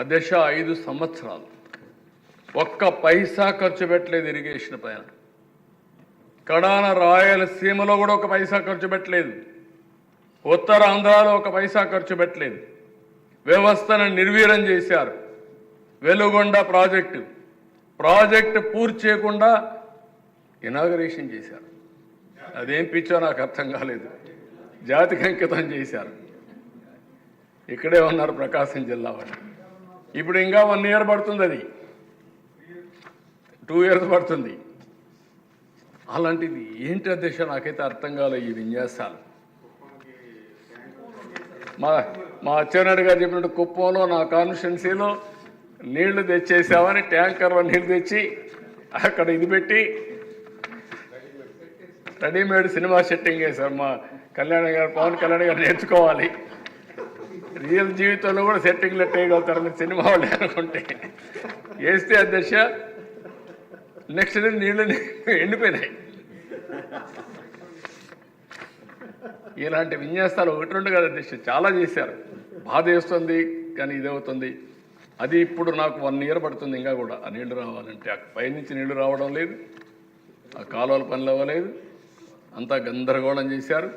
అధ్యక్ష 5 సంవత్సరాలు ఒక్క పైసా ఖర్చు పెట్టలేదు ఇరిగేషన్ పైన. కడాన రాయలసీమలో కూడా ఒక పైసా ఖర్చు పెట్టలేదు. ఉత్తరాంధ్రలో ఒక పైసా ఖర్చు పెట్టలేదు. వ్యవస్థను నిర్వీర్యం చేశారు. వెలుగొండ ప్రాజెక్టు పూర్తి చేయకుండా ఇనాగరేషన్ చేశారు. అదేం పిచ్చో నాకు అర్థం కాలేదు. జాతికి అంకితం చేశారు. ఇక్కడే ఉన్నారు ప్రకాశం జిల్లా వాళ్ళు. ఇప్పుడు ఇంకా 1 ఇయర్ పడుతుంది, అది 2 ఇయర్స్ పడుతుంది. అలాంటిది ఏంటి అధ్యక్ష, నాకైతే అర్థం కాలేదు ఈ విన్యాసాలు. మా అచ్చెన్నాయుడు గారు చెప్పినట్టు కుప్పంలో నా కాన్స్టిట్యున్సీలో నీళ్లు తెచ్చేసామని ట్యాంకర్లో నీళ్లు తెచ్చి అక్కడ ఇది పెట్టి రెడీమేడ్ సినిమా సెట్టింగ్ వేశారు. మా పవన్ కళ్యాణ్ గారు నేర్చుకోవాలి. రియల్ జీవితంలో కూడా సెట్టింగ్లు వేయగలుగుతారు మీరు సినిమా వాళ్ళు అనుకుంటే. వేస్తే అధ్యక్ష నెక్స్ట్ డే నీళ్ళు ఎండిపోయినాయి. ఇలాంటి విన్యాసాలు 1-2 కాదు అధ్యక్ష, చాలా చేశారు. బాధ వేస్తుంది కానీ ఇదవుతుంది. అది ఇప్పుడు నాకు 1 ఇయర్ పడుతుంది ఇంకా కూడా ఆ నీళ్లు రావాలంటే. పైనుంచి నీళ్లు రావడం లేదు, ఆ కాలువల పనులు అవ్వలేదు, అంతా గందరగోళం చేశారు.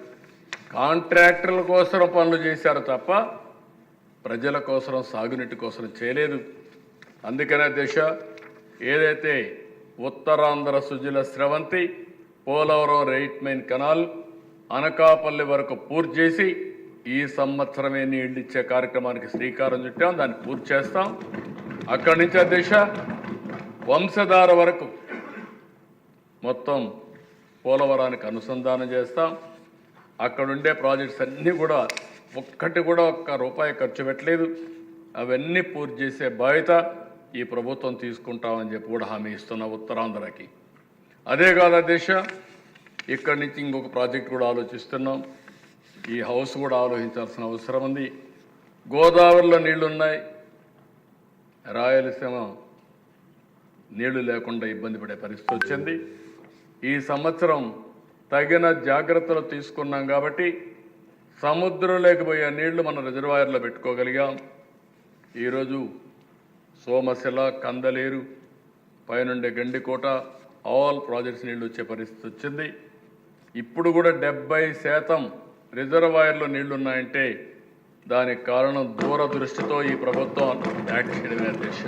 కాంట్రాక్టర్ల కోసం పనులు చేశారు తప్ప ప్రజల కోసం సాగునీటి కోసం చేయలేదు. అందుకనే దిశ ఏదైతే Uttarandhra Sujala Sravanthi, Polavaram right main canal Anakapalli వరకు పూర్తి చేసి ఈ సంవత్సరమే నీళ్ళు ఇచ్చే కార్యక్రమానికి శ్రీకారం చుట్టాం. దాన్ని పూర్తి చేస్తాం. అక్కడి నుంచి దిశ వంశధార వరకు మొత్తం పోలవరానికి అనుసంధానం చేస్తాం. అక్కడుండే ప్రాజెక్ట్స్ అన్నీ కూడా ఒక్కటి కూడా ₹1 ఖర్చు పెట్టలేదు. అవన్నీ పూర్తి చేసే బాధ్యత ఈ ప్రభుత్వం తీసుకుంటామని చెప్పి కూడా హామీ ఇస్తున్న ఉత్తరాంధ్రకి. అదే కాదు అధ్యక్ష, ఇక్కడి నుంచి ఇంకొక ప్రాజెక్ట్ కూడా ఆలోచిస్తున్నాం. ఈ హౌస్ కూడా ఆలోచించాల్సిన అవసరం ఉంది. గోదావరిలో నీళ్లున్నాయి, రాయలసీమ నీళ్లు లేకుండా ఇబ్బంది పడే పరిస్థితి వచ్చింది. ఈ సంవత్సరం తగిన జాగ్రత్తలు తీసుకున్నాం కాబట్టి సముద్రంలోకి పోయే నీళ్లు మన రిజర్వాయర్లో పెట్టుకోగలిగాం. ఈరోజు సోమశిల, కందలేరు, పైనుండే గండికోట ఆల్ ప్రాజెక్ట్స్ నీళ్లు వచ్చే పరిస్థితి వచ్చింది. ఇప్పుడు కూడా 70% రిజర్వాయర్లో నీళ్లున్నాయంటే దానికి కారణం దూరదృష్టితో ఈ ప్రభుత్వం యాక్ట్ చేయడమే అధ్యక్ష.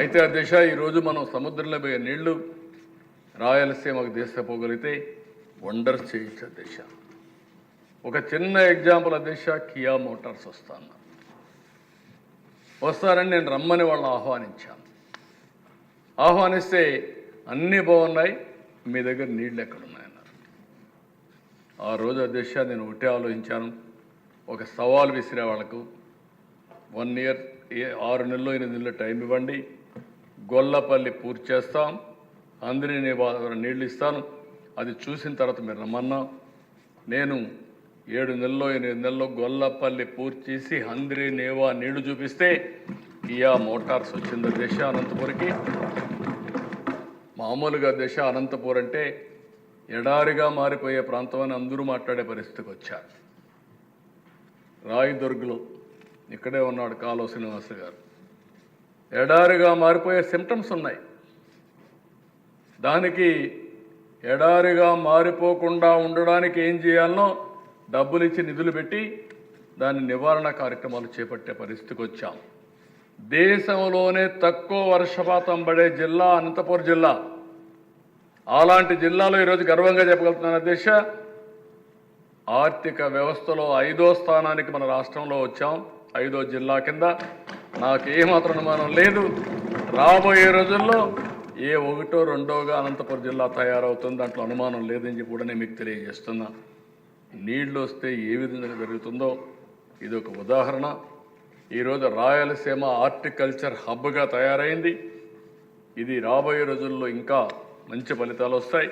అయితే అధ్యక్ష ఈరోజు మనం సముద్రంలో పోయే నీళ్లు రాయలసీమకు తీసుకుపోగలిగితే వండర్స్ చేయొచ్చు అధ్యక్ష. ఒక చిన్న ఎగ్జాంపుల్ అధ్యక్ష, కియా మోటార్స్ వస్తారని నేను రమ్మని వాళ్ళని ఆహ్వానించాను. ఆహ్వానిస్తే అన్నీ బాగున్నాయి, మీ దగ్గర నీళ్ళు ఎక్కడున్నాయన్నారు. ఆ రోజు అధ్యక్ష నేను ఒకటే ఆలోచించాను, ఒక సవాల్ విసిరే వాళ్ళకు 1 ఇయర్ 6 నెలలు 8 నెలలు టైం ఇవ్వండి, గొల్లపల్లి పూర్తి చేస్తాం, అందరి నీళ్ళు ఇస్తాను, అది చూసిన తర్వాత మీరు రమ్మన్నా. నేను 7 నెలల్లో 8 నెలల్లో గొల్లపల్లి పూర్తి చేసి హంద్రి నేవా నీళ్లు చూపిస్తే కియా మోటార్స్ వచ్చింది దశ అనంతపురికి. మామూలుగా దశ అనంతపురం అంటే ఎడారిగా మారిపోయే ప్రాంతం అని అందరూ మాట్లాడే పరిస్థితికి వచ్చారు. రాయదుర్గ్లో ఇక్కడే ఉన్నాడు కాలువ శ్రీనివాస గారు. ఎడారిగా మారిపోయే సిమ్టమ్స్ ఉన్నాయి. దానికి ఎడారిగా మారిపోకుండా ఉండడానికి ఏం చేయాలనో డబ్బులు ఇచ్చి నిధులు పెట్టి దాని నివారణ కార్యక్రమాలు చేపట్టే పరిస్థితికి వచ్చాం. దేశంలోనే తక్కువ వర్షపాతం పడే జిల్లా అనంతపురం జిల్లా. అలాంటి జిల్లాలో ఈరోజు గర్వంగా చెప్పగలుగుతున్నాను అధ్యక్ష, ఆర్థిక వ్యవస్థలో 5వ స్థానానికి మన రాష్ట్రంలో వచ్చాం. 5వ జిల్లా కింద నాకు ఏమాత్రం అనుమానం లేదు. రాబోయే రోజుల్లో ఏ 1ో 2ోగా అనంతపురం జిల్లా తయారవుతుంది, దాంట్లో అనుమానం లేదని చెప్పి కూడా నేను మీకు తెలియజేస్తున్నా. నీళ్లు వస్తే ఏ విధంగా జరుగుతుందో ఇది ఒక ఉదాహరణ. ఈరోజు రాయలసీమ హార్టికల్చర్ హబ్గా తయారైంది. ఇది రాబోయే రోజుల్లో ఇంకా మంచి ఫలితాలు వస్తాయి.